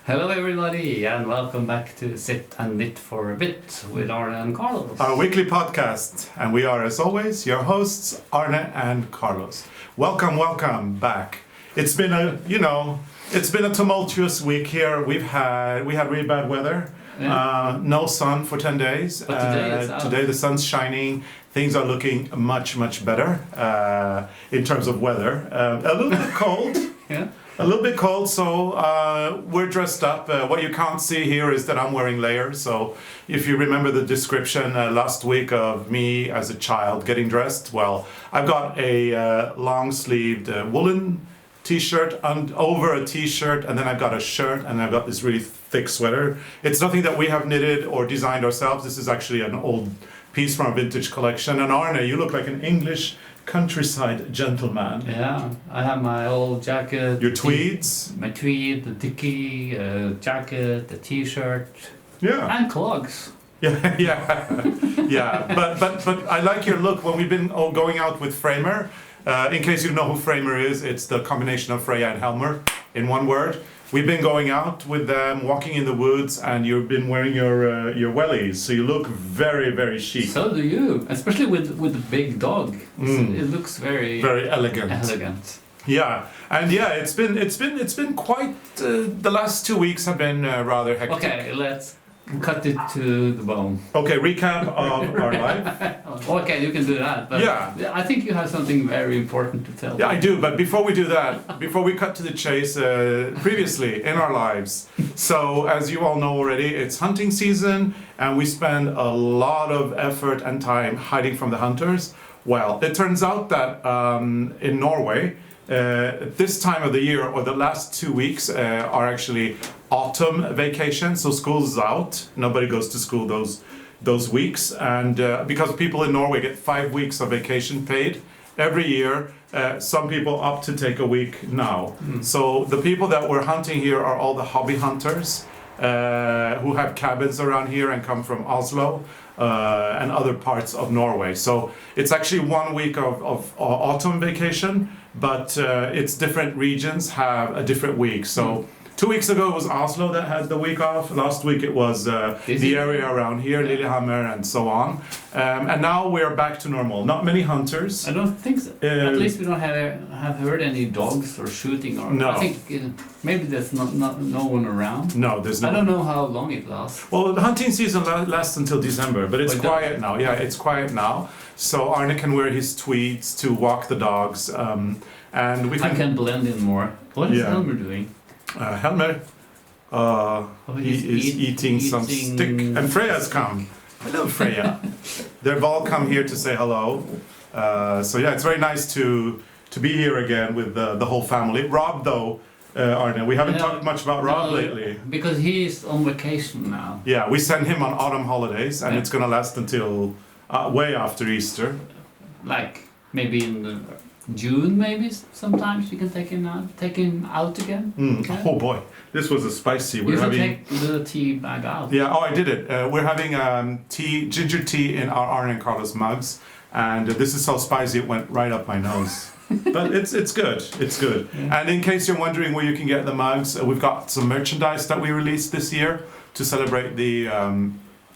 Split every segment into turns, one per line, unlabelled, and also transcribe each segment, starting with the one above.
Hello everybody and welcome back to Sit and Knit for a Bit with Arne and Carlos.
Our weekly podcast, and we are as always your hosts Arne and Carlos. Welcome back. It's been a tumultuous week here. We had really bad weather. Yeah. No sun for 10 days.
But today
the sun's shining. Things are looking much better in terms of weather. A little bit cold.
Yeah.
A little bit cold, so we're dressed up. What you can't see here is that I'm wearing layers. So if you remember the description last week of me as a child getting dressed, well, I've got a long-sleeved woolen t-shirt over a t-shirt, and then I've got a shirt, and I've got this really thick sweater. It's nothing that we have knitted or designed ourselves. This is actually an old piece from a vintage collection. And Arne, you look like an English countryside gentleman.
Yeah, I have my old jacket.
Your tweeds?
My tweed, the dicky, jacket, the t-shirt.
Yeah.
And clogs.
Yeah. But I like your look when we've been going out with Framer. In case you know who Framer is, it's the combination of Freya and Helmer in one word. We've been going out with them, walking in the woods, and you've been wearing your wellies, so you look very chic.
So do you, especially with the big dog. It looks very elegant.
Yeah, and it's been quite. The last 2 weeks have been rather hectic.
Okay, let's cut it to the bone.
Okay, recap of our life.
Okay, you can do that. But yeah, I think you have something very important to tell.
Yeah, I do. But before we do that, before we cut to the chase, previously in our lives. So as you all know already, it's hunting season, and we spend a lot of effort and time hiding from the hunters. Well, it turns out that in Norway, this time of the year, or the last 2 weeks, are actually autumn vacation. So school's out. Nobody goes to school those weeks, and because people in Norway get 5 weeks of vacation paid every year, some people opt to take a week now. So the people that we're hunting here are all the hobby hunters who have cabins around here and come from Oslo and other parts of Norway. So it's actually 1 week of autumn vacation, but it's different regions have a different week. So 2 weeks ago it was Oslo that had the week off. Last week it was the area around here, Lillehammer and so on. And now we're back to normal. Not many hunters.
I don't think so. At least we don't have heard any dogs or shooting. Or
no.
I think maybe there's no one around.
No, there's no.
I don't know how long it lasts.
Well, the hunting season lasts until December, but it's quiet now. Yeah, it's quiet now. So Arne can wear his tweeds to walk the dogs. And we
I can blend in more. What is Helmer doing?
Helmer, he is eating some stick, and Freya's come. Hello, Freya. They've all come here to say hello. So yeah, it's very nice to be here again with the whole family. Rob, though, Arne, we haven't talked much about Rob lately.
Because he's on vacation now.
Yeah, we send him on autumn holidays, and it's gonna last until way after Easter.
Like maybe in June, maybe sometimes you can take him out again.
Okay. Oh boy, this was a spicy.
You can take the tea bag out.
Yeah, I did it. We're having ginger tea in our ARNE CARLOS mugs, and this is so spicy it went right up my nose. But it's good. It's good. Yeah. And in case you're wondering where you can get the mugs, we've got some merchandise that we released this year to celebrate the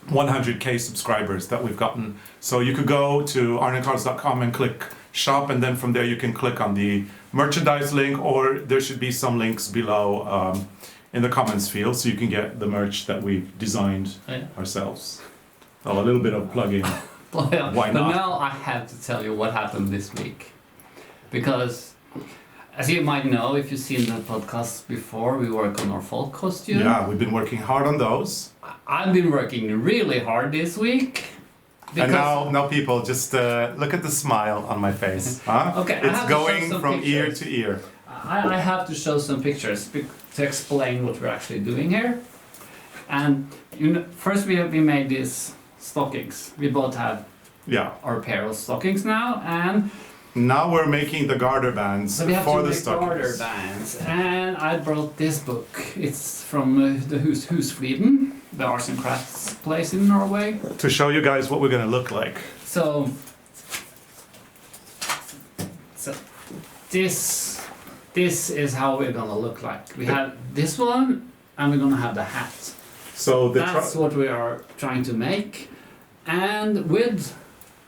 100K subscribers that we've gotten. So you could go to arnecarlos.com and click shop, and then from there you can click on the merchandise link, or there should be some links below in the comments field, so you can get the merch that we've designed ourselves. Oh, a little bit of plugging. Why not?
But now I have to tell you what happened this week, because as you might know, if you've seen the podcast before, we work on our fall costume.
Yeah, we've been working hard on those.
I've been working really hard this week.
And now people just look at the smile on my face. Huh?
Okay,
it's going from ear to ear.
I have to show some pictures to explain what we're actually doing here. And first we made these stockings. We both have our pair of stockings now, and
now we're making the garter bands for the stockings.
Garter bands, and I brought this book. It's from the Husfliden, the arts and crafts place in Norway.
To show you guys what we're going to look like.
So this is how we're going to look like. We have this one, and we're gonna have the hat.
So
that's what we are trying to make. And with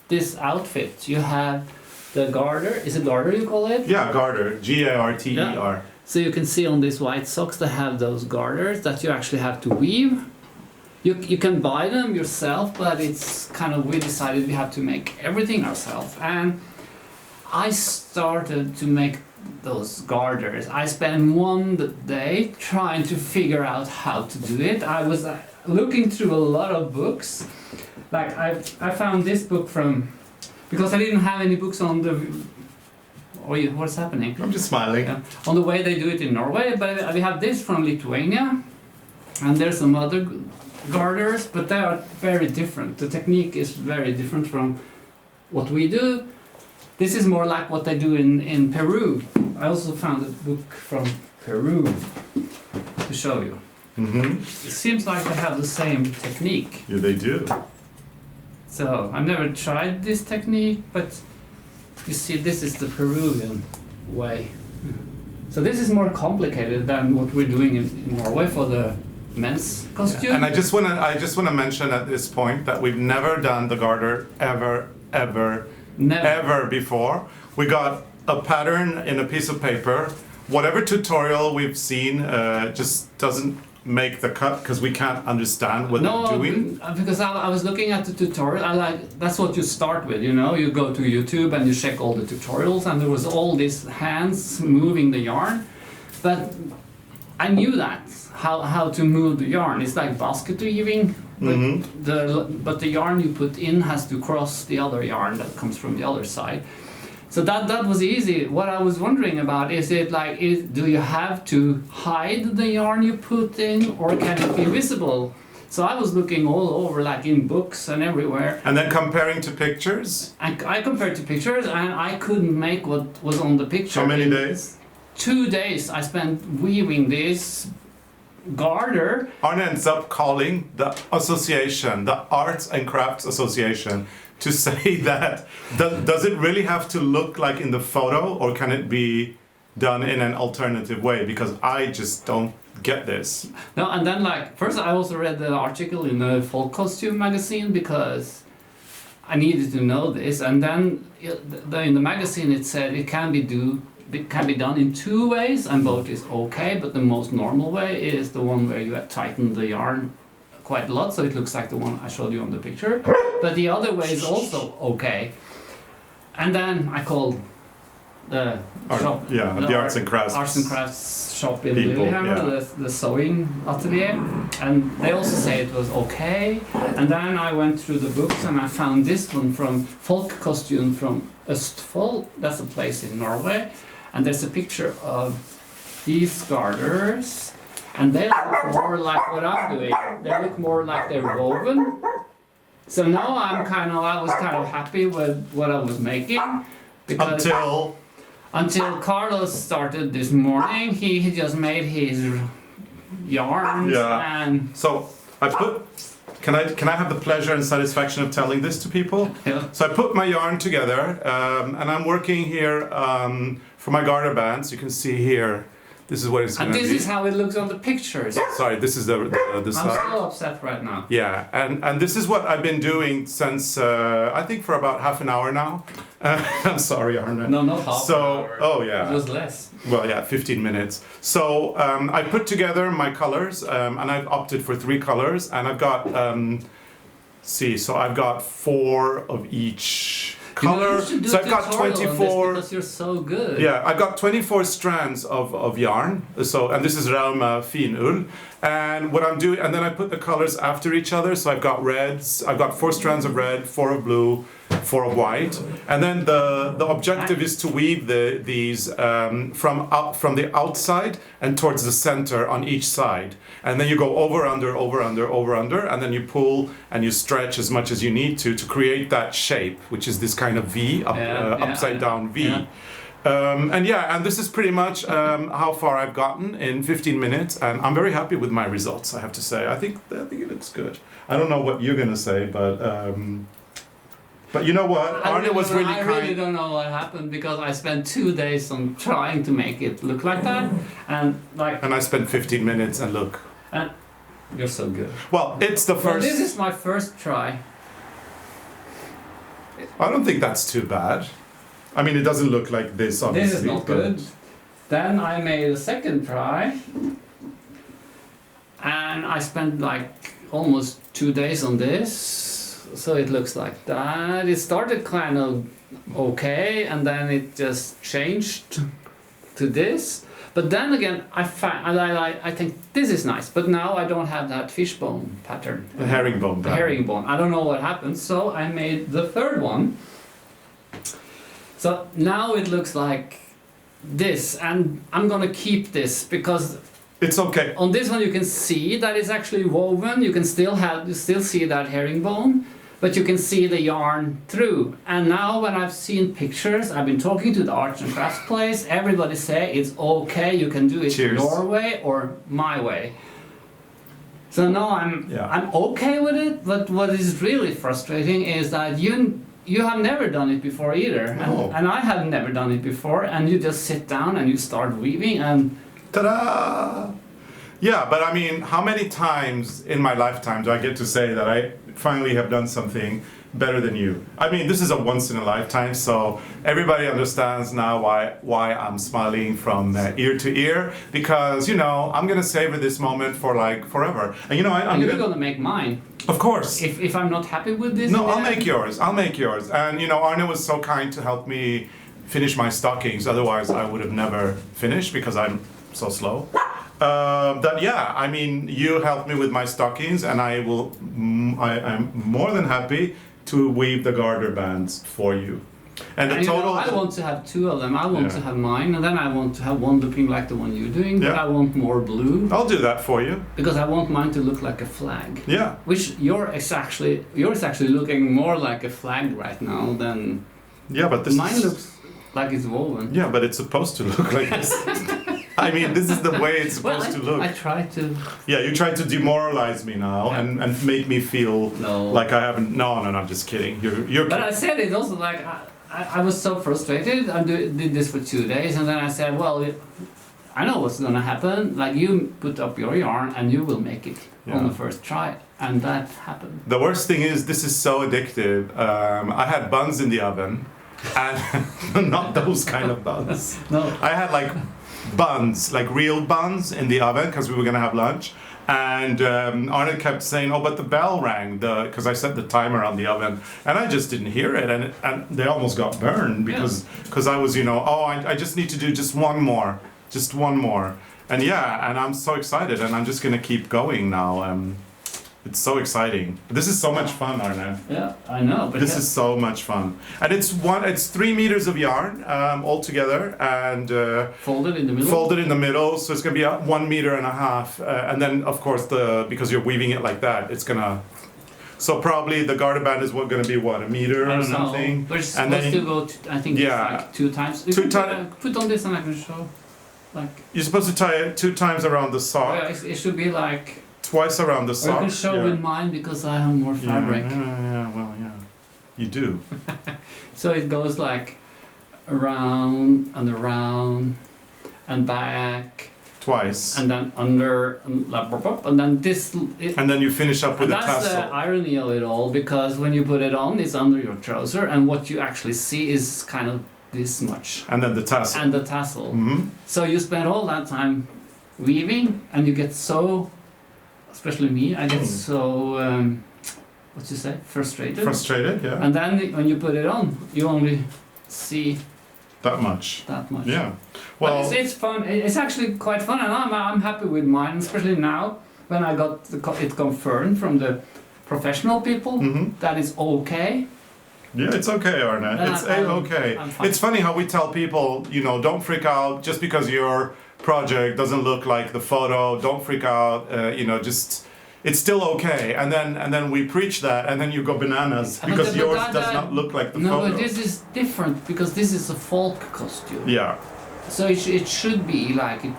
this outfit, you have the garter. Is it garter you call it?
Yeah, garter. Garter.
Yeah. So you can see on these white socks they have those garters that you actually have to weave. You can buy them yourself, but it's kind of, we decided we have to make everything ourselves. And I started to make those garters. I spent one day trying to figure out how to do it. I was looking through a lot of books. Like I found this book from, because I didn't have any books on the, what's happening?
I'm just smiling.
On the way they do it in Norway, but we have this from Lithuania, and there's some other garters, but they are very different. The technique is very different from what we do. This is more like what they do in Peru. I also found a book from Peru to show you.
Mm-hmm.
It seems like they have the same technique.
Yeah, they do.
So I've never tried this technique, but you see, this is the Peruvian way. So this is more complicated than what we're doing in Norway for the men's costume.
Yeah. And I just want to mention at this point that we've never done the garter ever before. We got a pattern in a piece of paper. Whatever tutorial we've seen just doesn't make the cut because we can't understand what they're doing.
Because I was looking at the tutorial. That's what you start with, you know. You go to YouTube and you check all the tutorials, and there was all these hands moving the yarn, but I knew that how to move the yarn. It's like basket weaving, but the yarn you put in has to cross the other yarn that comes from the other side. So that was easy. What I was wondering about is do you have to hide the yarn you put in, or can it be visible? So I was looking all over, like in books and everywhere.
And then comparing to pictures?
I compared to pictures, and I couldn't make what was on the picture.
How many days?
2 days I spent weaving this garter.
Arne ends up calling the association, the Arts and Crafts Association, to say that does it really have to look like in the photo, or can it be done in an alternative way? Because I just don't get this.
No, and then first I also read the article in the Folk Costume magazine because I needed to know this, and then in the magazine it said it can be done in 2 ways, and both is okay, but the most normal way is the one where you tighten the yarn quite a lot, so it looks like the one I showed you on the picture. But the other way is also okay. And then I called the shop.
Yeah, the Arts and Crafts.
Arts and Crafts shop in
People,
Lillehammer, the sewing atelier, and they also say it was okay. And then I went through the books and I found this one from Folk Costume from Østfold. That's a place in Norway. And there's a picture of these garters, and they look more like what I'm doing. They look more like they're woven. So now I was kind of happy with what I was making, because until Carlos started this morning, he just made his yarns.
Yeah.
And
so can I have the pleasure and satisfaction of telling this to people?
Yeah.
So I put my yarn together, and I'm working here for my garter bands. You can see here, this is what it's going to be.
And this is how it looks on the pictures.
Sorry, this is the side.
I'm so upset right now.
Yeah, and this is what I've been doing since, I think for about half an hour now. I'm sorry, Arne.
No, not half an hour.
Oh yeah.
It was less.
Well, yeah, 15 minutes. So I put together my colors, and I've opted for 3 colors, and I've got, so I've got 4 of each color.
So
I've got 24.
Because you're so good.
Yeah, I've got 24 strands of yarn. So, and this is Rauma Finull. And what I'm doing, and then I put the colors after each other. So I've got reds. I've got 4 strands of red, 4 of blue, 4 of white. And then the objective is to weave these from the outside and towards the center on each side. And then you go over, under, over, under, over, under, and then you pull and you stretch as much as you need to create that shape, which is this kind of V, upside down V.
Yeah.
And this is pretty much how far I've gotten in 15 minutes, and I'm very happy with my results, I have to say. I think it looks good. I don't know what you're gonna say, but you know what? Arne was really kind.
I really don't know what happened, because I spent 2 days on trying to make it look like that, and
I spent 15 minutes, and look.
And you're so good.
Well, it's the
Well,
first.
this is my first try.
I don't think that's too bad. I mean, it doesn't look like this, obviously.
This is not
but-
good. Then I made a second try. And I spent like almost 2 days on this. So it looks like that. It started kind of okay, and then it just changed to this. But then again, I think this is nice. But now I don't have that fishbone pattern.
The herringbone.
The herringbone. I don't know what happened. So I made the third one. So now it looks like this, and I'm gonna keep this because
It's okay.
on this one you can see that it's actually woven. You can still see that herringbone, but you can see the yarn through. And now when I've seen pictures, I've been talking to the arts and crafts place, everybody say it's okay, you can do it
Cheers.
your way or my way. So now I'm okay with it, but what is really frustrating is that you have never done it before either.
No.
And I have never done it before, and you just sit down and you start weaving and
Ta-da! Yeah, but I mean, how many times in my lifetime do I get to say that I finally have done something better than you? I mean, this is a once in a lifetime, so everybody understands now why I'm smiling from ear to ear, because, you know, I'm gonna savor this moment for like forever. And you know, I'm
you're gonna make mine.
Of course.
If I'm not happy with this,
No, I'll make yours. I'll make yours. And you know, Arne was so kind to help me finish my stockings. Otherwise, I would have never finished because I'm so slow. That yeah, I mean, you helped me with my stockings, and I'm more than happy to weave the garter bands for you. And the
and
total.
I want to have 2 of them. I want
Yeah.
to have mine, and then I want to have one looking like the one you're doing. But
Yeah.
I want more blue
I'll do that for you.
because I want mine to look like a flag.
Yeah.
Which yours is actually looking more like a flag right now than
Yeah, but this
mine
is,
looks like it's woven.
Yeah, but it's supposed to look like this. I mean, this is the way it's supposed to look.
I try to.
Yeah, you try to demoralize me now
Yeah.
and make me feel
No.
like I haven't. No, I'm just kidding. You're.
But I said it also like I was so frustrated. I did this for 2 days, and then I said, well, I know what's gonna happen. Like you put up your yarn, and you will make it on the first try, and that happened.
The worst thing is this is so addictive. I had buns in the oven, and not those kind of buns.
No.
I had like buns, like real buns in the oven because we were gonna have lunch. And Arne kept saying, "Oh, but the bell rang," because I set the timer on the oven, and I just didn't hear it, and they almost got burned because I was, you know, I just need to do just one more, and yeah, and I'm so excited, and I'm just gonna keep going now. It's so exciting. This is so much fun, Arne.
Yeah, I know. But
This is so much fun, and it's 3 meters of yarn all together, and
folded in the middle.
folded in the middle, so it's gonna be 1.5 meters, and then of course because you're weaving it like that, it's gonna. So probably the garter band is gonna be what, 1 meter
I
or
don't know.
something,
We're
and
supposed
then
to go. I think
Yeah.
it's like 2 times. You
Two
can,
ti-
put on this, and I can show. Like
you're supposed to tie it 2 times around the sock,
it should be like.
twice around the
Or
sock.
you can show
yeah.
with mine because I have more fabric.
Well, yeah, you do.
So it goes like around and back
Twice,
and then under and then this.
and then you finish up with
And
a
that's
tassel.
the irony of it all, because when you put it on, it's under your trouser, and what you actually see is kind of this much,
And then the tassel.
and the tassel.
Hmm.
So you spend all that time weaving, and you get so, especially me, I get so, what you say, frustrated.
Frustrated, yeah.
And then when you put it on, you only see
That much.
that much.
Yeah.
But
Well,
it's fun. It's actually quite fun, and I'm happy with mine, especially now when I got it confirmed from the professional people
mhm.
that it's okay.
Yeah, it's okay, Arne.
Then
It's
I'm
okay.
fine.
It's funny how we tell people, you know, don't freak out just because your project doesn't look like the photo. Don't freak out. You know, just it's still okay. And then we preach that, and then you go bananas
But
because
but
yours
that-
does not look like the
No,
photo.
but this is different because this is a folk costume.
Yeah.
So it should be like it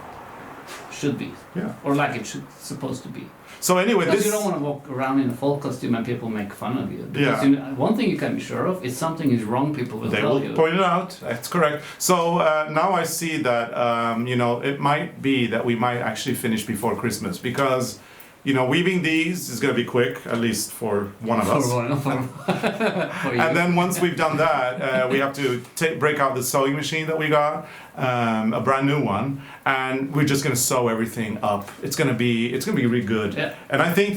should be.
Yeah.
Or like it should supposed to be.
So anyway,
Because
this...
you don't want to walk around in a folk costume and people make fun of you. Because
Yeah.
you know, one thing you can be sure of is something is wrong, people will
They
tell
will
you.
point it out. That's correct. So now I see that it might be that we might actually finish before Christmas because weaving these is going to be quick, at least for one of us.
For you.
And then once we've done that, we have to break out the sewing machine that we got, a brand new one, and we're just going to sew everything up. It's going to be really good.
Yeah.
And I think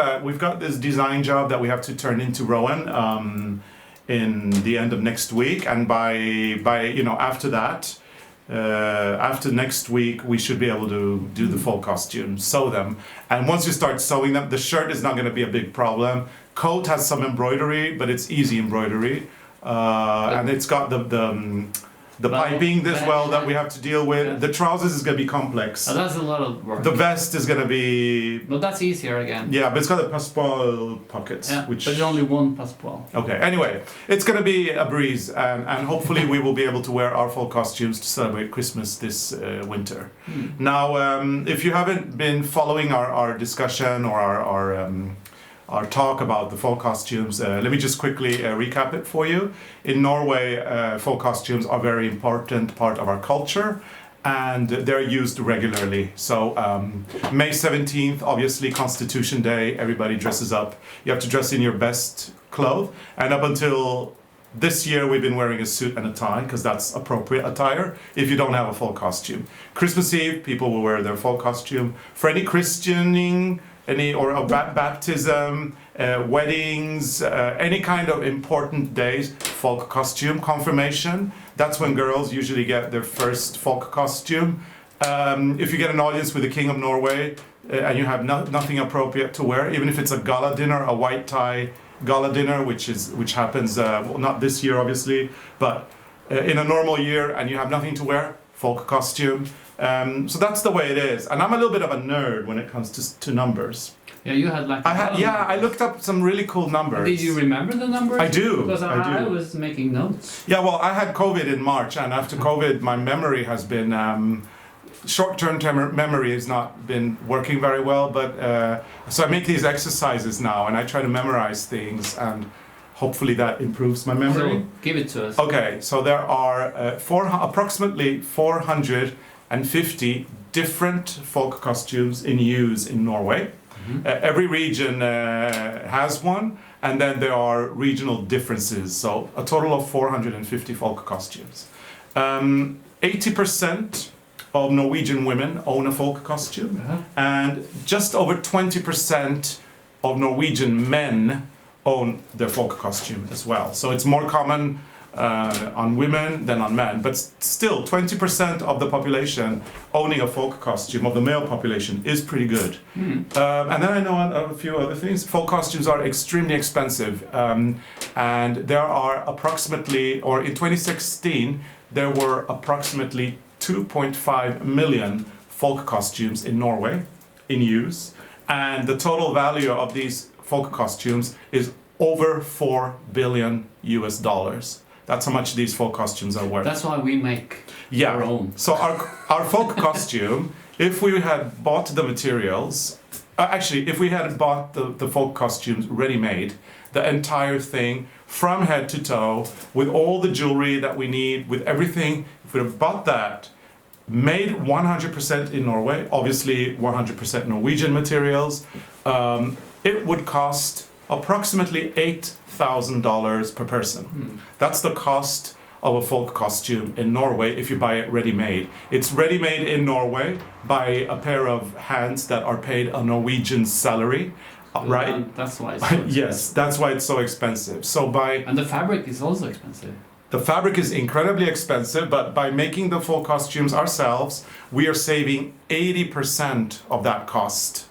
that we've got this design job that we have to turn into Rowan in the end of next week, and by after that. After next week, we should be able to do the full costume, sew them, and once you start sewing them, the shirt is not going to be a big problem. Coat has some embroidery, but it's easy embroidery, and it's got the piping as well that we have to deal with.
Yeah.
The trousers is going to be complex.
Oh, that's a lot of work.
The vest is going to be...
But that's easier again.
Yeah, but it's got the passepartout pockets,
Yeah,
which...
but there's only one passepartout.
Okay, anyway, it's going to be a breeze, and hopefully we will be able to wear our full costumes to celebrate Christmas this winter. Now, if you haven't been following our discussion or our talk about the fall costumes, let me just quickly recap it for you. In Norway, fall costumes are a very important part of our culture, and they're used regularly. So May 17th, obviously Constitution Day, everybody dresses up. You have to dress in your best clothes, and up until this year we've been wearing a suit and a tie because that's appropriate attire if you don't have a full costume. Christmas Eve, people will wear their full costume. For any christening, a baptism, weddings, any kind of important days, folk costume. Confirmation, that's when girls usually get their first folk costume. If you get an audience with the King of Norway and you have nothing appropriate to wear, even if it's a gala dinner, a white tie gala dinner, which happens not this year obviously, but in a normal year, and you have nothing to wear, folk costume. So that's the way it is, and I'm a little bit of a nerd when it comes to numbers.
Yeah, you had like...
I looked up some really cool numbers.
Did you remember the numbers?
I do.
Because
I do.
I was making notes.
Yeah, well, I had COVID in March, and after COVID, my memory has been... short-term memory has not been working very well, but so I make these exercises now, and I try to memorize things, and hopefully that improves my memory.
So, give it to us.
Okay, so there are approximately 450 different folk costumes in use in Norway. Every region has one, and then there are regional differences, so a total of 450 folk costumes. 80% of Norwegian women own a folk costume, and just over 20% of Norwegian men own their folk costume as well. So it's more common on women than on men, but still 20% of the population owning a folk costume of the male population is pretty good. And then I know a few other things. Folk costumes are extremely expensive, and there are approximately, or in 2016, there were approximately 2.5 million folk costumes in Norway in use, and the total value of these folk costumes is over $4 billion US. That's how much these folk costumes are worth.
That's why we make our own.
So our folk costume, if we had bought the materials, if we had bought the folk costumes ready-made, the entire thing from head to toe, with all the jewelry that we need, with everything, if we had bought that, made 100% in Norway, obviously 100% Norwegian materials, it would cost approximately $8,000 per person. That's the cost of a folk costume in Norway if you buy it ready-made. It's ready-made in Norway by a pair of hands that are paid a Norwegian salary, right?
That's why it's so expensive.
Yes, that's why it's so expensive.
And the fabric is also expensive.
The fabric is incredibly expensive, but by making the full costumes ourselves, we are saving 80% of that cost.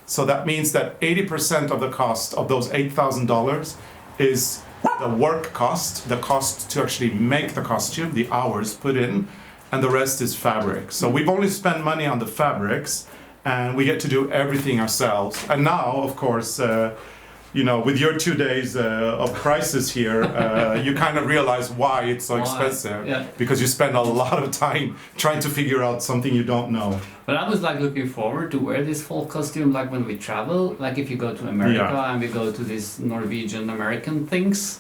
So that means that 80% of the cost of those $8,000 is the work cost, the cost to actually make the costume, the hours put in, and the rest is fabric. So we've only spent money on the fabrics, and we get to do everything ourselves. And now, of course, you know, with your 2 days of crisis here, you kind of realize why it's so expensive.
Yeah.
Because you spend a lot of time trying to figure out something you don't know.
But I was like looking forward to wear this folk costume, like when we travel, like if you go to America and we go to these Norwegian American things,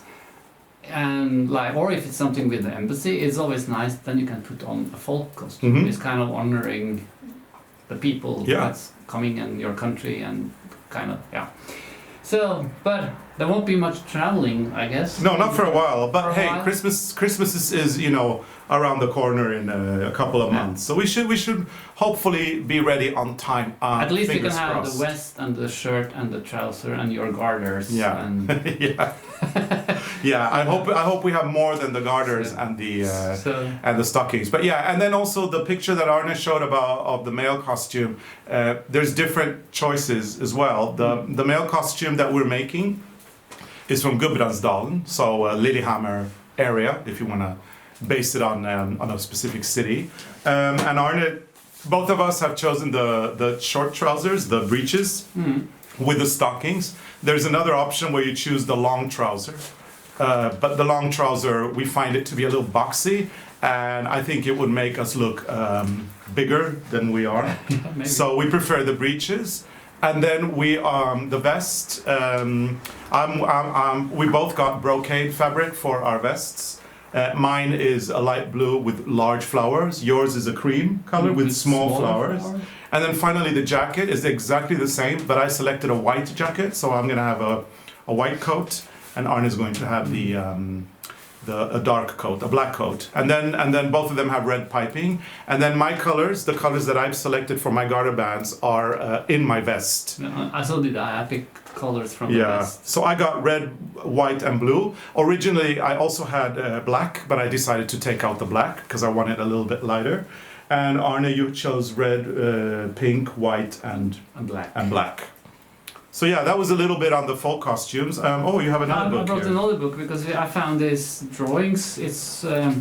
and like, or if it's something with the embassy, it's always nice. Then you can put on a folk costume.
Mm-hmm.
It's kind of honoring the people that's coming in your country, and kind of So, but there won't be much traveling, I guess.
No, not for a while. But hey,
while.
Christmas is you know, around the corner in a couple of months. So we should hopefully be ready on time.
At least you can
fingers
have
crossed.
the vest and the shirt and the trouser and your garters.
Yeah.
And
yeah. Yeah, I hope we have more than the garters and the stockings. But yeah, and then also the picture that Arne showed of the male costume. There's different choices as well. The male costume that we're making is from Gudbrandsdalen, so Lillehammer area, if you want to base it on a specific city. And Arne, both of us have chosen the short trousers, the breeches, with the stockings. There's another option where you choose the long trouser. But the long trouser, we find it to be a little boxy, and I think it would make us look bigger than we are. So we prefer the breeches. And then the vest. We both got brocade fabric for our vests. Mine is a light blue with large flowers. Yours is a cream color with small flowers. And then finally the jacket is exactly the same, but I selected a white jacket, so I'm gonna have a white coat, and Arne is going to have a dark coat, a black coat, and then both of them have red piping, and then my colors, the colors that I've selected for my garter bands, are in my vest.
I saw did I picked colors from the vest.
So I got red, white, and blue. Originally, I also had black, but I decided to take out the black because I wanted a little bit lighter. And Arne, you chose red, pink, white, and black. So yeah, that was a little bit on the folk costumes. Oh, you have another book
I brought
here.
another book because I found these drawings. It's a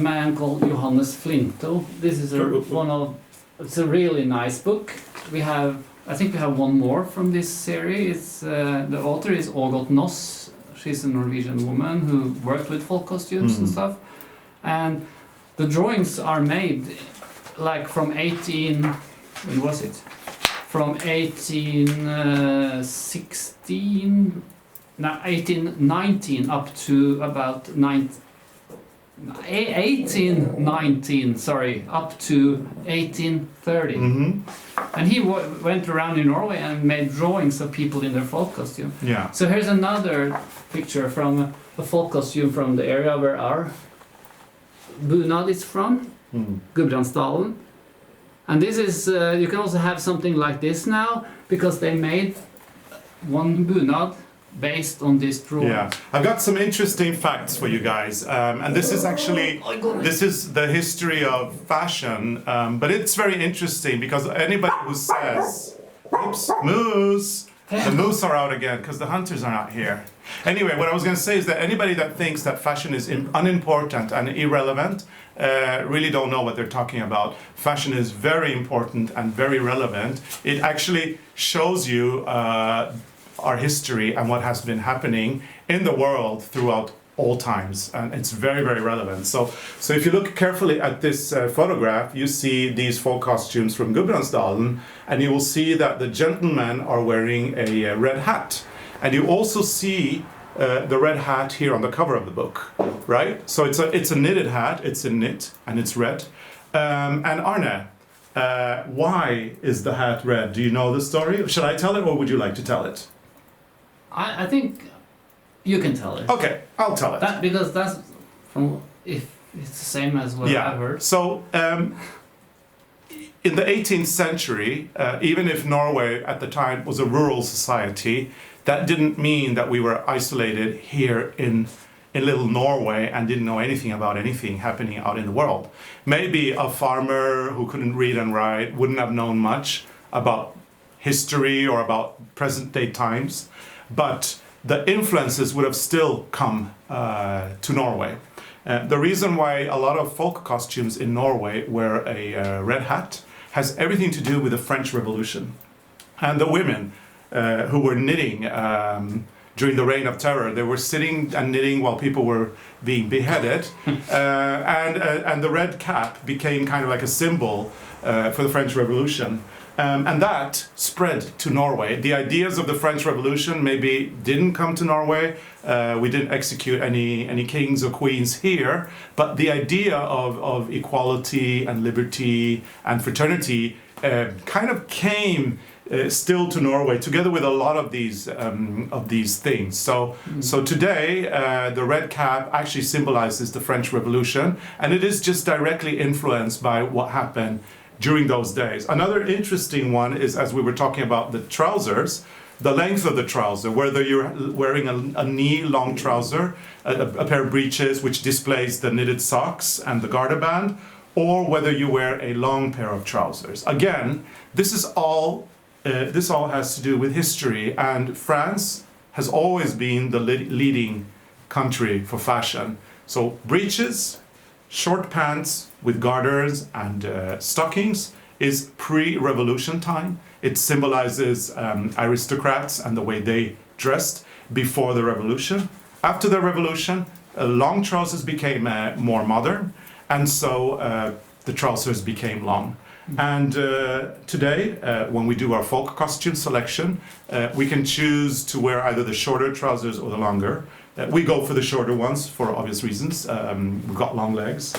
man called Johannes Flinto. This is it's a really nice book. I think we have one more from this series. The author is Ågot Noss. She's a Norwegian woman who worked with folk costumes and stuff. And the drawings are made like from 1819 up to about 1819, up to 1830. And he went around in Norway and made drawings of people in their folk costume.
Yeah.
So here's another picture from a folk costume from the area where our bunad is from, Gudbrandsdalen. And this is, you can also have something like this now, because they made one bunad based on this drawing.
Yeah, I've got some interesting facts for you guys, and this is actually the history of fashion, but it's very interesting because anybody who says, "Oops, moose," the moose are out again because the hunters are not here. Anyway, what I was going to say is that anybody that thinks that fashion is unimportant and irrelevant really don't know what they're talking about. Fashion is very important and very relevant. It actually shows you our history and what has been happening in the world throughout all times, and it's very, very relevant. So if you look carefully at this photograph, you see these folk costumes from Gudbrandsdalen, and you will see that the gentlemen are wearing a red hat, and you also see the red hat here on the cover of the book, right? So it's a knitted hat, it's a knit, and it's red. And Arne, why is the hat red? Do you know the story? Should I tell it, or would you like to tell it?
I think you can tell it.
Okay, I'll tell it.
Because that's from, if it's the same as what I've heard.
So in the 18th century, even if Norway at the time was a rural society, that didn't mean that we were isolated here in little Norway and didn't know anything about anything happening out in the world. Maybe a farmer who couldn't read and write wouldn't have known much about history or about present day times, but the influences would have still come to Norway. The reason why a lot of folk costumes in Norway wear a red hat has everything to do with the French Revolution. And the women who were knitting during the Reign of Terror. They were sitting and knitting while people were being beheaded, and the red cap became kind of like a symbol for the French Revolution. And that spread to Norway. The ideas of the French Revolution maybe didn't come to Norway. We didn't execute any kings or queens here, but the idea of equality and liberty and fraternity kind of came still to Norway, together with a lot of these things. So today, the red cap actually symbolizes the French Revolution, and it is just directly influenced by what happened during those days. Another interesting one is, as we were talking about the trousers, the length of the trouser, whether you're wearing a knee-long trouser, a pair of breeches which displays the knitted socks and the garter band, or whether you wear a long pair of trousers. Again, this all has to do with history, and France has always been the leading country for fashion. So breeches, short pants with garters and stockings is pre-revolution time. It symbolizes aristocrats and the way they dressed before the revolution. After the revolution, long trousers became more modern, and so the trousers became long. And today, when we do our folk costume selection, we can choose to wear either the shorter trousers or the longer. We go for the shorter ones for obvious reasons. We've got long legs,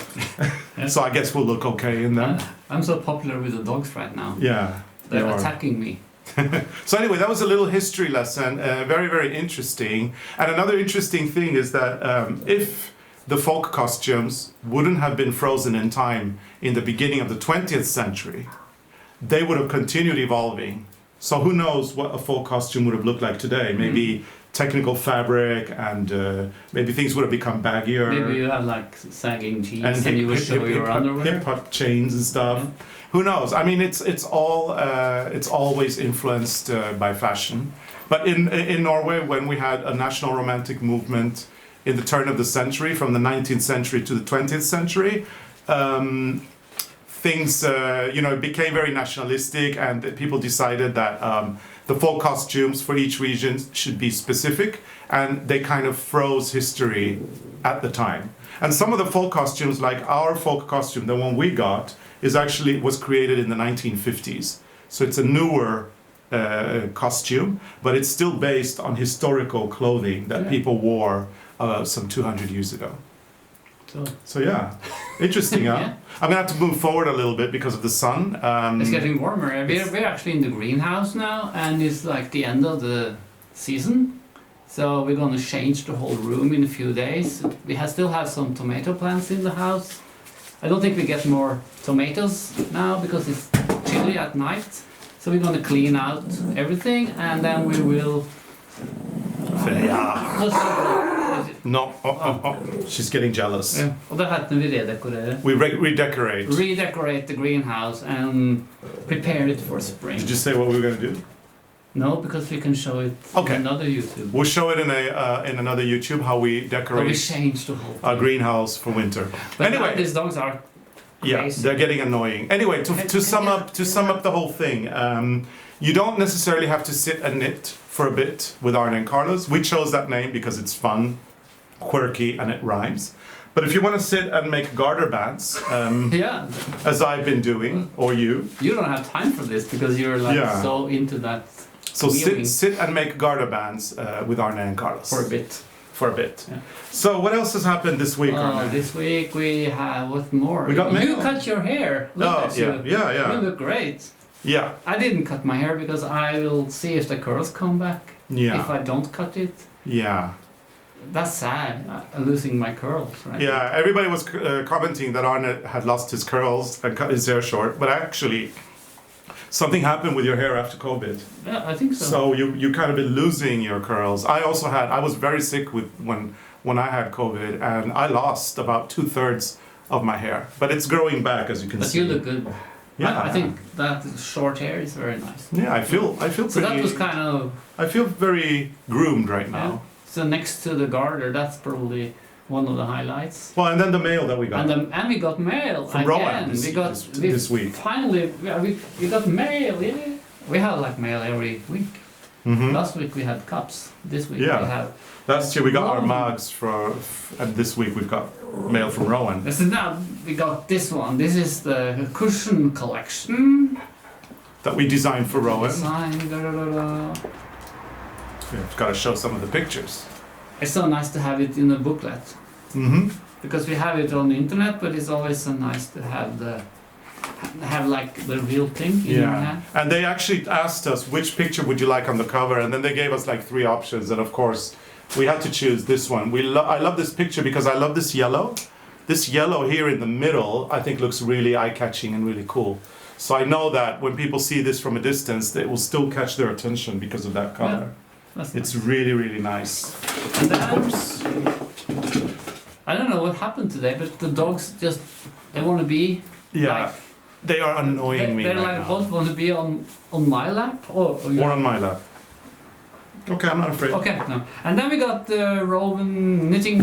so I guess we'll look okay in them.
I'm so popular with the dogs right now.
Yeah,
they're attacking me.
So anyway, that was a little history lesson, very, very interesting. And another interesting thing is that if the folk costumes wouldn't have been frozen in time in the beginning of the 20th century, they would have continued evolving. So who knows what a folk costume would have looked like today? Maybe technical fabric, and maybe things would have become baggier.
Maybe you have like sagging jeans and you would show your underwear.
Hip-hop chains and stuff. Yeah. Who knows? I mean, it's always influenced by fashion. But in Norway, when we had a national romantic movement in the turn of the century, from the 19th century to the 20th century, things it became very nationalistic, and people decided that the folk costumes for each region should be specific, and they kind of froze history at the time. And some of the folk costumes, like our folk costume, the one we got, was created in the 1950s. So it's a newer costume, but it's still based on historical clothing that people wore some 200 years ago. So yeah, interesting, huh?
Yeah.
I'm gonna have to move forward a little bit because of the sun.
It's getting warmer. We're actually in the greenhouse now, and it's like the end of the season. So we're gonna change the whole room in a few days. We still have some tomato plants in the house. I don't think we get more tomatoes now because it's chilly at night. So we're gonna clean out everything, and then we will...
No, she's getting jealous.
Ja. Og da heter vi redekorere.
We redecorate.
Redecorate the greenhouse and prepare it for spring.
Did you say what we were going to do?
No, because we can show it in another YouTube.
We'll show it in another YouTube how we decorate
we change the whole
our greenhouse for winter.
But
anyway,
these dogs are crazy.
Yeah, they're getting annoying. Anyway, to sum up the whole thing, you don't necessarily have to sit and knit for a bit with ARNE CARLOS. We chose that name because it's fun, quirky, and it rhymes. But if you want to sit and make garter bands, as I've been doing, or you
don't have time for this because you're so into that.
So sit and make garter bands with ARNE CARLOS for a bit.
Yeah.
So what else has happened this week?
This week we have what more?
We got mail.
You cut your hair. Look
yeah.
You look great.
Yeah.
I didn't cut my hair because I will see if the curls come back.
Yeah.
If I don't cut it.
Yeah.
That's sad. I'm losing my curls, right?
Yeah, everybody was commenting that Arne had lost his curls and cut his hair short, but actually something happened with your hair after COVID.
Yeah, I think so.
So you kind of been losing your curls. I was very sick when I had COVID, and I lost about 2/3 of my hair, but it's growing back, as you can see.
But you look good.
Yeah,
I think that short hair is very nice.
Yeah, I feel
so
pretty.
That was kind of.
I feel very groomed right now.
Yeah. So next to the garter, that's probably one of the highlights.
Well, and then the mail that we got.
And we got mail
from
again.
Rowan this week.
Finally, we got mail. Yeah. We have like mail every week. Last week we had cups. This week we have.
Last year we got our
Rowan.
mugs and this week we've got mail from Rowan.
So now we got this one. This is the cushion collection.
That we designed for Rowan.
Design,
We've got to show some of the pictures.
It's so nice to have it in a booklet. Because we have it on the internet, but it's always so nice to have like the real thing in your hand.
And they actually asked us which picture would you like on the cover, and then they gave us like 3 options, and of course we had to choose this one. I love this picture because I love this yellow. This yellow here in the middle I think looks really eye-catching and really cool. So I know that when people see this from a distance, it will still catch their attention because of that color.
That's
It's
nice.
really, really nice.
And then, I don't know what happened today, but the dogs just, they want to be like,
They are annoying me
they're
right
like
now.
both want to be on my lap or
Or on my lap. Okay, I'm not afraid.
Okay, no. And then we got the Rowan Knitting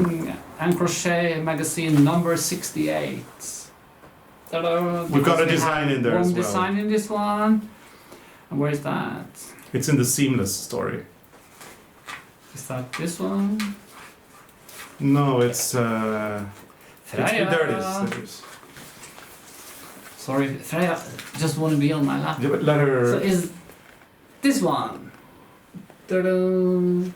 and Crochet magazine number 68. Ta-da,
We've got a
because we
design
have
in there
one
as well.
design in this one. And where is that?
It's in the seamless story.
Is that this one?
No, it's
Freya.
there it is. There it is.
Sorry, Freya just want to be on my lap.
Yeah, but let her.
So is this one? Ta-da.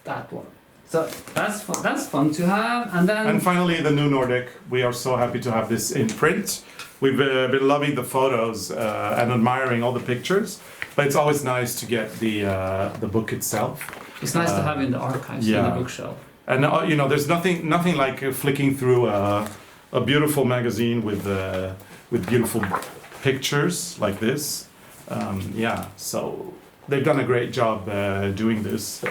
That one. So that's fun to have, and then
And finally, the new Nordic. We are so happy to have this in print. We've been loving the photos and admiring all the pictures, but it's always nice to get the book itself.
it's nice to have in the archives in the bookshelf.
And you know, there's nothing like flicking through a beautiful magazine with beautiful pictures like this. So they've done a great job doing this.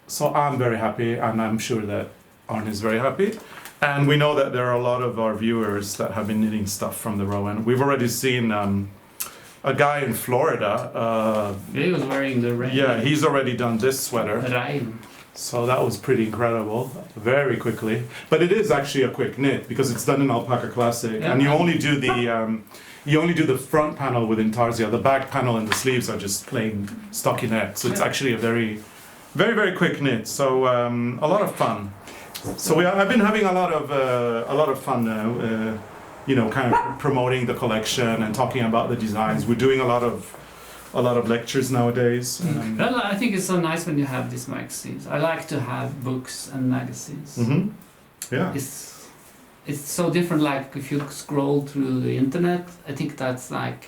So I'm very happy, and I'm sure that Arne is very happy. And we know that there are a lot of our viewers that have been knitting stuff from the Rowan. We've already seen a guy in Florida.
He was wearing the rain.
Yeah, he's already done this sweater.
Rain.
So that was pretty incredible, very quickly. But it is actually a quick knit because it's done in Alpaca Classic, and you only do the front panel with Intarsia. The back panel and the sleeves are just plain stockinette. So it's actually a very, very, very quick knit. So a lot of fun. So I've been having a lot of fun now. Kind of promoting the collection and talking about the designs. We're doing a lot of lectures nowadays.
Well, I think it's so nice when you have these magazines. I like to have books and magazines.
Yeah.
It's so different. Like if you scroll through the internet, I think that's like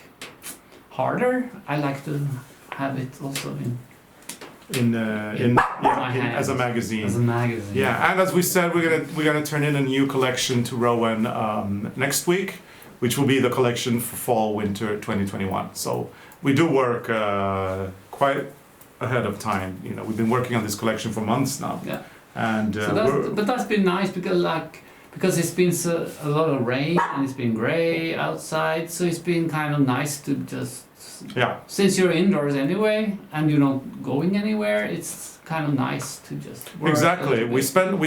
harder. I like to have it also
as a magazine.
As a magazine.
Yeah, and as we said, we're gonna turn in a new collection to Rowan next week, which will be the collection for fall/winter 2021. So we do work quite ahead of time. We've been working on this collection for months now.
Yeah.
And
but that's been nice because it's been a lot of rain and it's been grey outside, so it's been kind of nice to just.
Yeah.
Since you're indoors anyway and you're not going anywhere, it's kind of nice to just work.
Exactly. We spend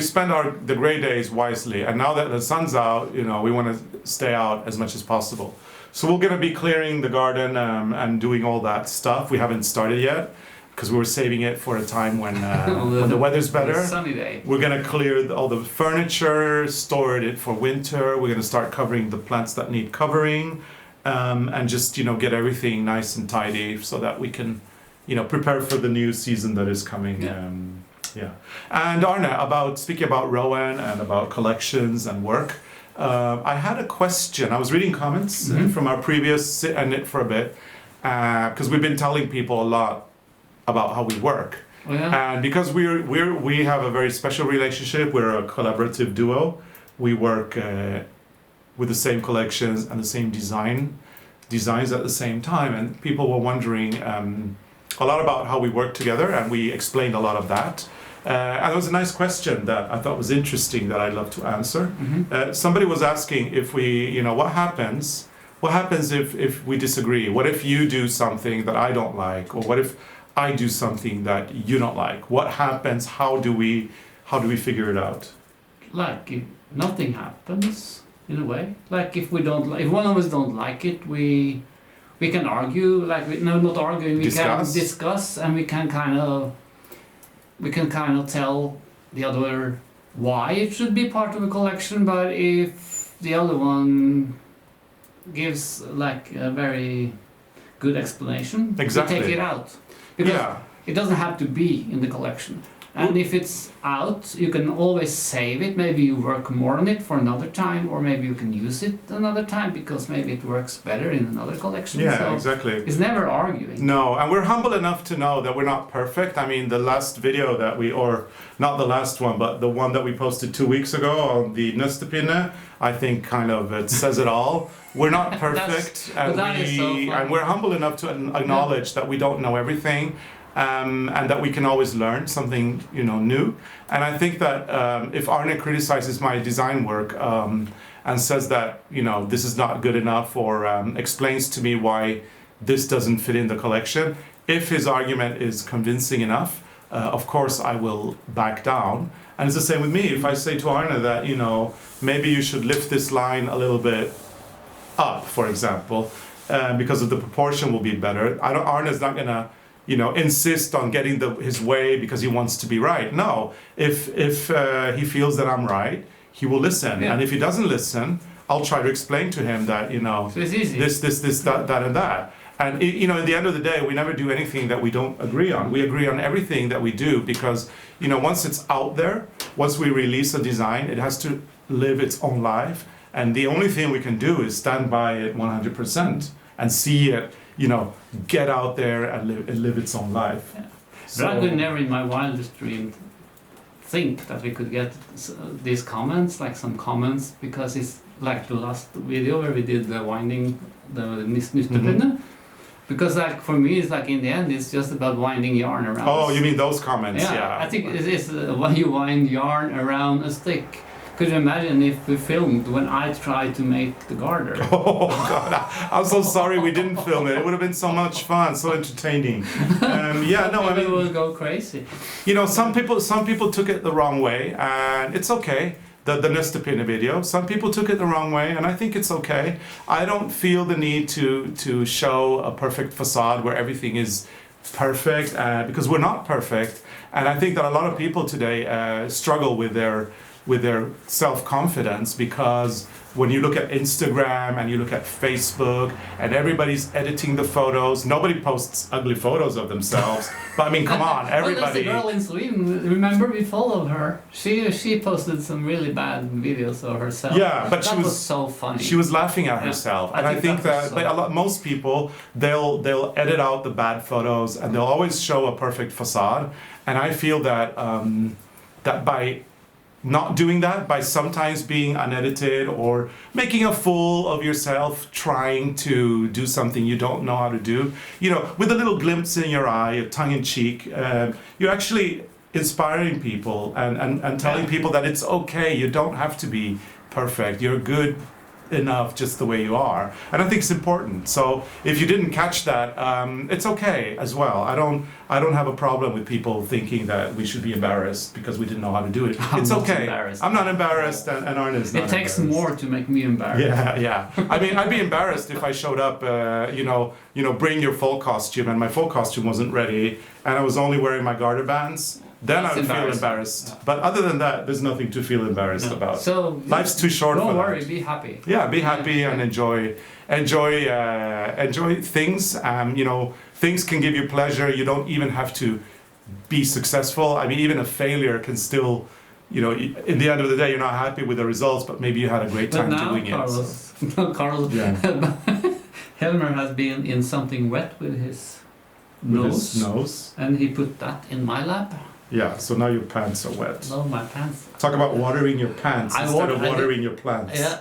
the gray days wisely, and now that the sun's out, we want to stay out as much as possible. So we're going to be clearing the garden and doing all that stuff. We haven't started yet because we were saving it for a time when the weather's better.
Sunny day.
We're going to clear all the furniture, store it for winter. We're going to start covering the plants that need covering. And just get everything nice and tidy so that we can prepare for the new season that is coming. And Arne, speaking about Rowan and about collections and work, I had a question. I was reading comments from our previous Sit and Knit for a bit because we've been telling people a lot about how we work.
Oh, yeah.
And because we have a very special relationship, we're a collaborative duo. We work with the same collections and the same designs at the same time, and people were wondering a lot about how we work together, and we explained a lot of that. And it was a nice question that I thought was interesting that I'd love to answer. Somebody was asking if what happens if we disagree? What if you do something that I don't like, or what if I do something that you don't like? What happens? How do we figure it out?
Like if nothing happens. In a way, like if one of us don't like it, we we can argue, like not arguing. We
Discuss.
can discuss, and we can kind of tell the other why it should be part of a collection. But if the other one gives like a very good explanation,
Exactly.
we take it out because
Yeah.
it doesn't have to be in the collection. And if it's out, you can always save it. Maybe you work more on it for another time, or maybe you can use it another time because maybe it works better in another collection.
Yeah,
So
exactly.
it's never arguing.
No, and we're humble enough to know that we're not perfect. I mean, the last video that or not the last one, but the one that we posted 2 weeks ago on the Nøstepinne, I think kind of it says it all. We're not perfect,
but that is so funny.
and we're humble enough to acknowledge that we don't know everything. And that we can always learn something, new. And I think that if Arne criticizes my design work and says that, this is not good enough, or explains to me why this doesn't fit in the collection, if his argument is convincing enough, of course I will back down. And it's the same with me. If I say to Arne that, maybe you should lift this line a little bit up, for example, because of the proportion will be better. Arne is not going to insist on getting his way because he wants to be right. No, if he feels that I'm right, he will listen.
Yeah.
And if he doesn't listen, I'll try to explain to him that,
So it's easy.
this, that, and that. And, at the end of the day, we never do anything that we don't agree on. We agree on everything that we do because, once it's out there, once we release a design, it has to live its own life. And the only thing we can do is stand by it 100% and see it, get out there and live its own life.
Yeah.
So,
But I could never in my wildest dream think that we could get these comments, like some comments, because it's like the last video where we did the winding, the Nøstepinne. Because like for me, it's like in the end, it's just about winding yarn around.
Oh, you mean those comments? Yeah.
I think it is when you wind yarn around a stick. Could you imagine if we filmed when I tried to make the garter?
Oh God, I'm so sorry we didn't film it. It would have been so much fun, so entertaining.
Maybe we'll go crazy.
Some people took it the wrong way, and it's okay. The Nøstepinne video, some people took it the wrong way, and I think it's okay. I don't feel the need to show a perfect facade where everything is perfect, because we're not perfect. And I think that a lot of people today struggle with their self-confidence, because when you look at Instagram and you look at Facebook and everybody's editing the photos, nobody posts ugly photos of themselves. But I mean, come on, everybody.
Well, there's a girl in Sweden, remember we followed her. She posted some really bad videos of herself.
Yeah, but
that was so funny.
She was laughing at herself. And I think that most people, they'll edit out the bad photos and they'll always show a perfect facade. And I feel that that by not doing that, by sometimes being unedited or making a fool of yourself, trying to do something you don't know how to do, with a little glimpse in your eye, a tongue-in-cheek, you're actually inspiring people and telling people that it's okay, you don't have to be perfect, you're good enough just the way you are. And I think it's important. So if you didn't catch that, it's okay as well. I don't have a problem with people thinking that we should be embarrassed because we didn't know how to do it. It's okay. I'm not embarrassed, and Arne is not.
It takes
embarrassed.
more to make me embarrassed.
Yeah. I mean, I'd be embarrassed if I showed up, bring your full costume, and my full costume wasn't ready, and I was only wearing my garter bands. Then I would feel embarrassed. But other than that, there's nothing to feel embarrassed about.
So
life's too short for that.
Don't worry, be happy.
Yeah, be happy and enjoy things. Things can give you pleasure. You don't even have to be successful. I mean, even a failure can still, in the end of the day, you're not happy with the results, but maybe you had a great time doing
Carlos,
it. So.
Carlos,
Yeah.
Helmer has been in something wet with his nose, and he put that in my lap.
Yeah, so now your pants are wet.
No, my pants.
Talk about watering your pants instead of watering your plants.
Yeah,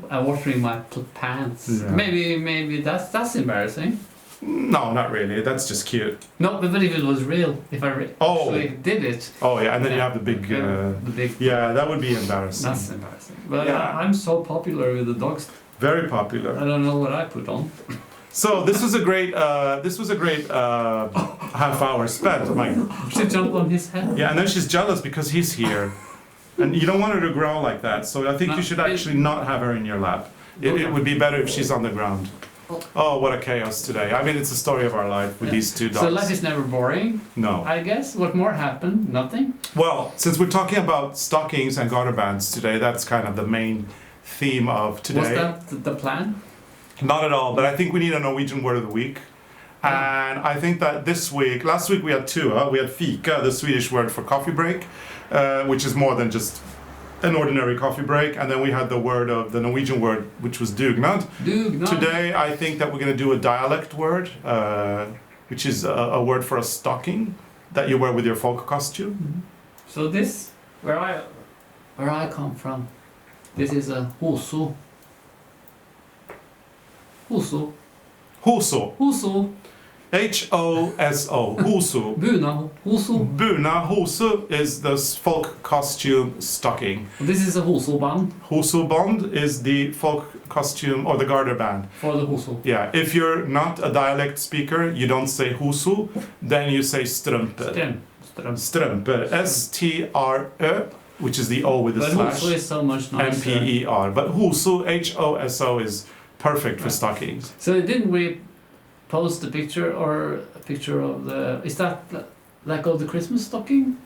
I'm watering my pants.
Yeah.
Maybe that's embarrassing.
No, not really. That's just cute.
No, but if it was real, if I actually did it.
Oh yeah, and then you have the big. Yeah, that would be embarrassing.
That's embarrassing. But I'm so popular with the dogs.
Very popular.
I don't know what I put on.
So this was a great half hour spent.
She jumped on his head.
Yeah, and then she's jealous because he's here, and you don't want her to growl like that. So I think you should actually not have her in your lap. It would be better if she's on the ground. Oh, what a chaos today. I mean, it's the story of our life with these two dogs.
So life is never boring.
No.
I guess. What more happened? Nothing?
Well, since we're talking about stockings and garter bands today, that's kind of the main theme of today.
Was that the plan?
Not at all, but I think we need a Norwegian word of the week. And I think that last week we had two. We had fika, the Swedish word for coffee break, which is more than just an ordinary coffee break. And then we had the Norwegian word, which was dugnad.
Dugnad.
Today, I think that we're going to do a dialect word, which is a word for a stocking that you wear with your folk costume.
Mm-hmm. So this, where I come from, this is a husu. Husu.
Huso.
Husu.
H-O-S-O. Huso.
Buna. Husu.
Buna husu is the folk costume stocking.
This is a husu band.
Husu band is the folk costume or the garter band.
For the husu.
Yeah, if you're not a dialect speaker, you don't say husu, then you say strumper. Strumper. S-T-R-Ö, which is the O with the
but
slash.
Husu is so much nicer.
M-P-E-R. But husu, H-O-S-O, is perfect for stockings.
So didn't we post a picture of the... Is that like of the Christmas stocking?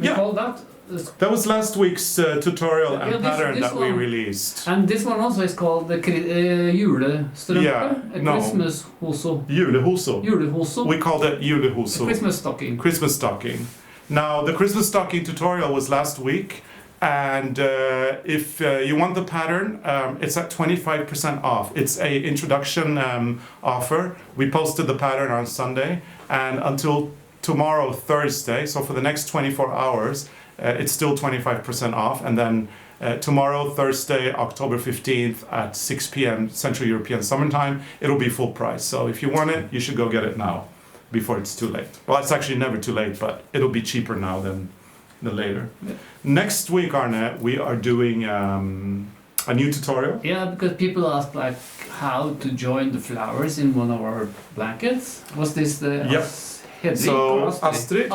Yeah.
Call that?
That was last week's tutorial and pattern
this
that we
one.
released.
And this one also is called the julestrumpe,
Yeah,
a
no.
Christmas husu.
Julehuso.
Julehusu.
We called it julehuso.
Christmas stocking.
Christmas stocking. Now, the Christmas stocking tutorial was last week, and if you want the pattern, it's at 25% off. It's a introduction offer. We posted the pattern on Sunday, and until tomorrow, Thursday, so for the next 24 hours, it's still 25% off, and then tomorrow, Thursday, October 15th at 6 p.m. Central European Summertime, it'll be full price. So if you want it, you should go get it now, before it's too late. Well, it's actually never too late, but it'll be cheaper now than later. Yeah. Next week, Arne, we are doing a new tutorial.
Yeah, because people ask like how to join the flowers in one of our blankets. Was this the...
Yep. So Astrid.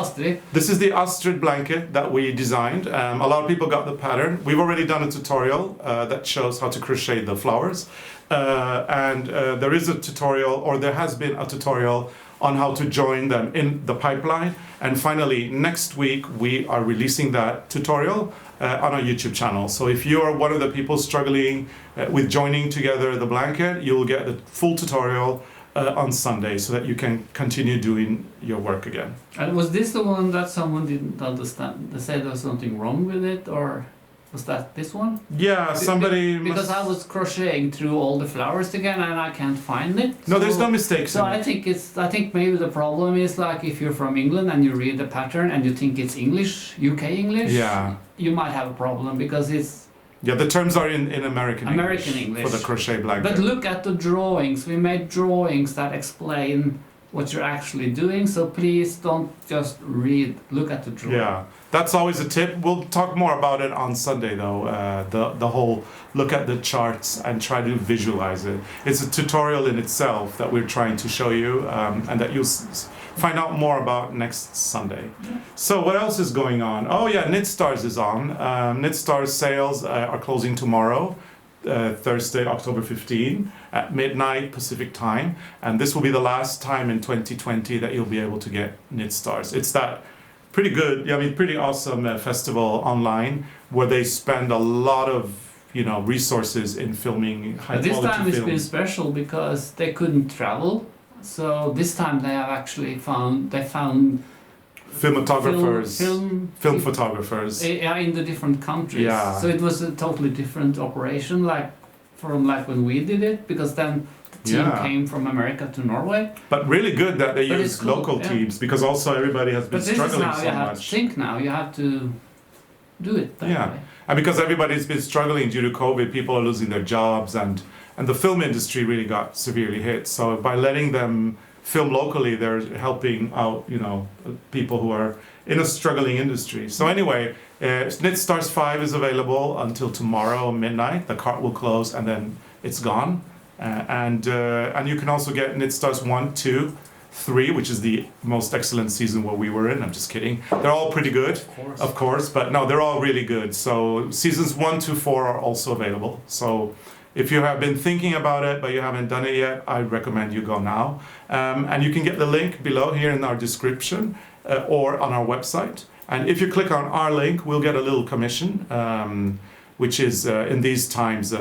This is the Astrid blanket that we designed. A lot of people got the pattern. We've already done a tutorial that shows how to crochet the flowers. And there is a tutorial, or there has been a tutorial on how to join them in the pipeline. And finally, next week, we are releasing that tutorial on our YouTube channel. So if you are one of the people struggling with joining together the blanket, you'll get the full tutorial on Sunday, so that you can continue doing your work again.
And was this the one that someone didn't understand? They said there was something wrong with it, or was that this one?
Yeah, somebody
because I was crocheting through all the flowers again and I can't find it.
No, there's no mistakes.
So I think maybe the problem is like if you're from England and you read the pattern and you think it's English, UK English,
yeah,
you might have a problem because it's...
Yeah, the terms are in American English for the crochet blanket.
But look at the drawings. We made drawings that explain what you're actually doing, so please don't just read. Look at the drawing.
Yeah, that's always a tip. We'll talk more about it on Sunday, though. The whole look at the charts and try to visualize it. It's a tutorial in itself that we're trying to show you, and that you'll find out more about next Sunday. Yeah. So what else is going on? Oh yeah, Knit Stars is on. Knit Stars sales are closing tomorrow, Thursday, October 15, at midnight Pacific time. And this will be the last time in 2020 that you'll be able to get Knit Stars. It's that pretty good, I mean, pretty awesome festival online where they spend a lot of resources in filming high quality films.
This time it's been special because they couldn't travel. So this time they have actually found
filmatographers, film photographers.
Yeah, in the different countries.
Yeah.
So it was a totally different operation, from when we did it, because then the team came from America to Norway.
But really good that they use local teams, because also everybody has been struggling so much.
But this is how you have to think now. You have to do it that way.
And because everybody's been struggling due to COVID, people are losing their jobs, and the film industry really got severely hit. So by letting them film locally, they're helping out, people who are in a struggling industry. So anyway, Knit Stars 5 is available until tomorrow midnight. The cart will close and then it's gone. And you can also get Knit Stars 1, 2, 3, which is the most excellent season where we were in. I'm just kidding. They're all pretty good, of course, but no, they're all really good. So seasons 1 to 4 are also available. So If you have been thinking about it but you haven't done it yet, I recommend you go now. And you can get the link below here in our description or on our website. And if you click on our link, we'll get a little commission, which is in these times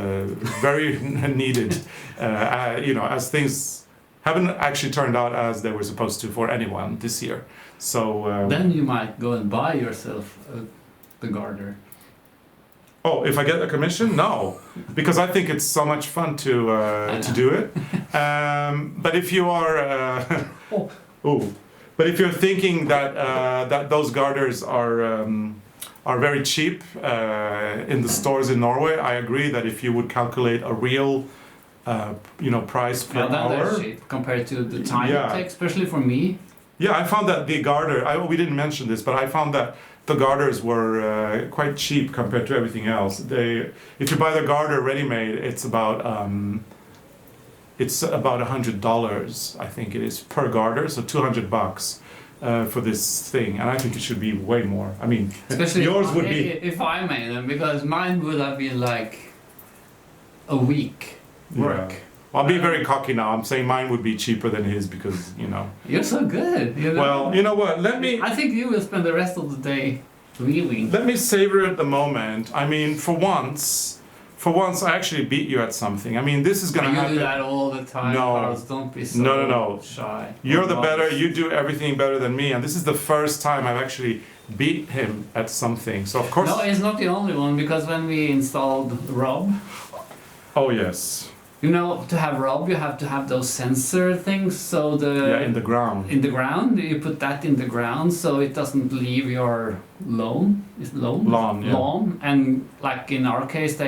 very needed, as things haven't actually turned out as they were supposed to for anyone this year. So
then you might go and buy yourself the Garter.
Oh, if I get a commission? No, because I think it's so much fun to do it. But if you are, but if you're thinking that that those garters are very cheap in the stores in Norway, I agree that if you would calculate a real, price per hour,
that's cheap compared to the time it takes, especially for me.
Yeah, I found that the Garter. We didn't mention this, but I found that the garters were quite cheap compared to everything else. If you buy the garter ready-made, it's about $100, I think it is, per garter, so $200 for this thing, and I think it should be way more. I mean,
especially
yours would be
if I made them, because mine would have been like a week work.
Yeah. I'll be very cocky now. I'm saying mine would be cheaper than his because,
You're so good.
Well, you know what?
I think you will spend the rest of the day weaving.
Let me savor it the moment. I mean, for once, I actually beat you at something. I mean, this is going to happen.
You do that all the time.
No.
Carlos, don't be so shy.
You're the better. You do everything better than me. And this is the first time I've actually beat him at something. So, of course...
No, it's not the only one, because when we installed Rob...
Oh, yes.
To have Rob, you have to have those sensor things, so
in the ground.
In the ground, you put that in the ground, so it doesn't leave your lawn. Is lawn?
Lawn, yeah.
Lawn, and like in our case,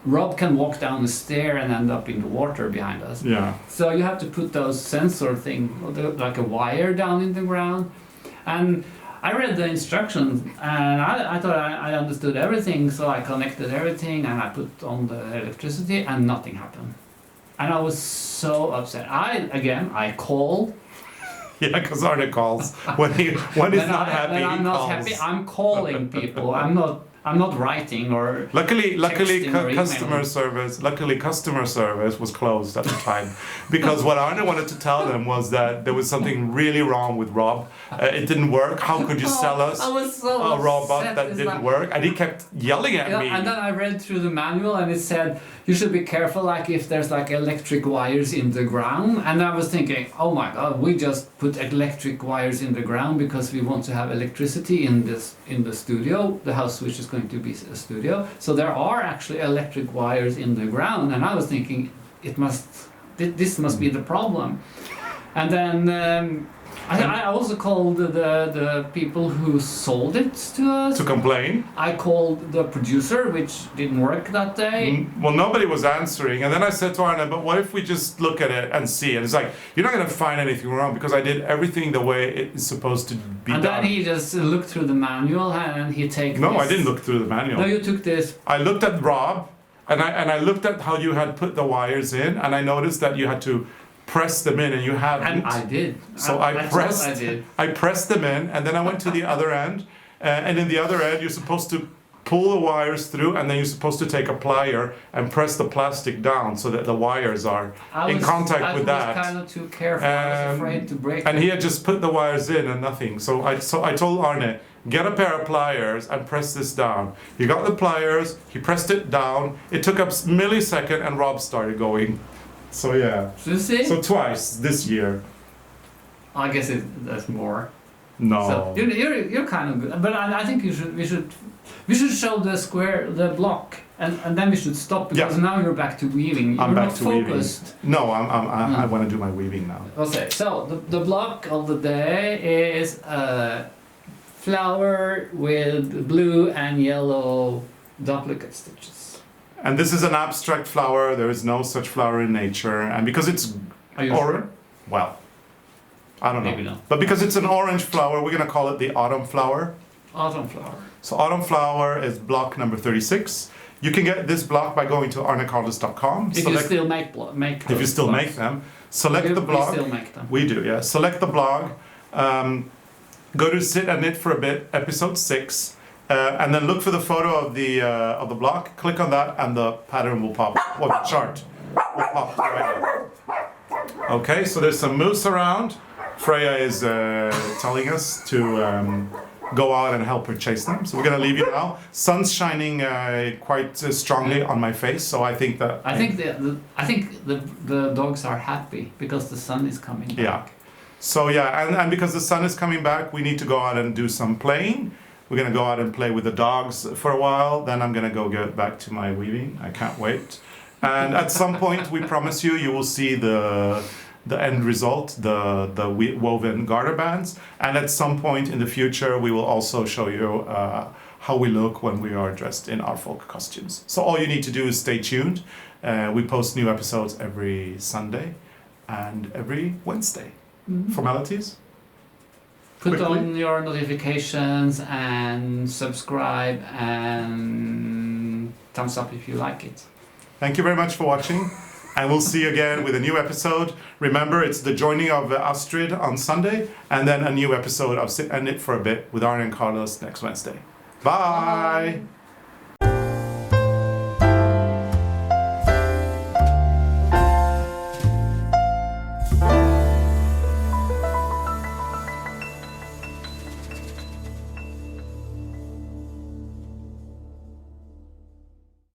Rob can walk down the stair and end up in the water behind us.
Yeah.
So you have to put those sensor thing, like a wire, down in the ground, and I read the instructions and I thought I understood everything, so I connected everything and I put on the electricity and nothing happened. And I was so upset. I called.
Yeah, because Arne calls when he's not happy.
When I'm not happy, I'm calling people. I'm not writing or
luckily
or
customer service was closed at the time, because what Arne wanted to tell them was that there was something really wrong with Rob. It didn't work. How could you sell us a robot that didn't work? And he kept yelling at me.
And then I read through the manual and it said you should be careful, like if there's like electric wires in the ground. And I was thinking, oh my god, we just put electric wires in the ground because we want to have electricity in the studio, the house which is going to be a studio. So there are actually electric wires in the ground, and I was thinking this must be the problem. And then I also called the people who sold it to us.
To complain?
I called the producer, which didn't work that day.
Well, nobody was answering. And then I said to Arne, but what if we just look at it and see? And it's like, you're not going to find anything wrong because I did everything the way it's supposed to be done.
And then he just looked through the manual and he takes
No, I didn't look through the manual.
No, you took this.
I looked at Rob and I looked at how you had put the wires in, and I noticed that you had to press them in, and you haven't.
And I did.
So I pressed them in, and then I went to the other end, and in the other end you're supposed to pull the wires through, and then you're supposed to take a plier and press the plastic down so that the wires are in contact with that.
I was kind of too careful. I was afraid to break
and
them.
he had just put the wires in and nothing. So I told Arne, get a pair of pliers and press this down. He got the pliers, he pressed it down. It took a millisecond, and Rob started going. So yeah.
You see?
So twice this year.
I guess that's more.
No.
So you're kind of good, but I think we should show the block, and then we should stop, because now you're back to weaving.
I'm back to
focused.
weaving. No, I want to do my weaving now.
Okay, so the block of the day is a flower with blue and yellow duplicate stitches.
And this is an abstract flower. There is no such flower in nature, and because it's
sure?
Well, I don't know.
Maybe not.
But because it's an orange flower, we're gonna call it the autumn flower.
Autumn flower.
So autumn flower is block number 36. You can get this block by going to arnecarlos.com.
If you still make
if you still make them, select the blog.
We still make them.
We do, yeah. Select the blog. Go to Sit and Knit for a Bit, episode 6. and then look for the photo of the block. Click on that, and the pattern will pop, or the chart will pop right up. Okay, so there's some moose around. Freya is telling us to go out and help her chase them. So we're gonna leave you now. Sun's shining quite strongly on my face, so I think that
I think the dogs are happy because the sun is coming back.
Yeah. So yeah, and because the sun is coming back, we need to go out and do some playing. We're gonna go out and play with the dogs for a while. Then I'm gonna go get back to my weaving. I can't wait. And at some point, we promise you will see the end result, the woven garter bands. And at some point in the future, we will also show you how we look when we are dressed in our folk costumes. So all you need to do is stay tuned. We post new episodes every Sunday and every Wednesday. Formalities?
Put
Quickly.
on your notifications and subscribe and thumbs up if you like it.
Thank you very much for watching, and we'll see you again with a new episode. Remember, it's the joining of Astrid on Sunday, and then a new episode of Sit and Knit for a Bit with Arne and Carlos next Wednesday. Bye.
Bye.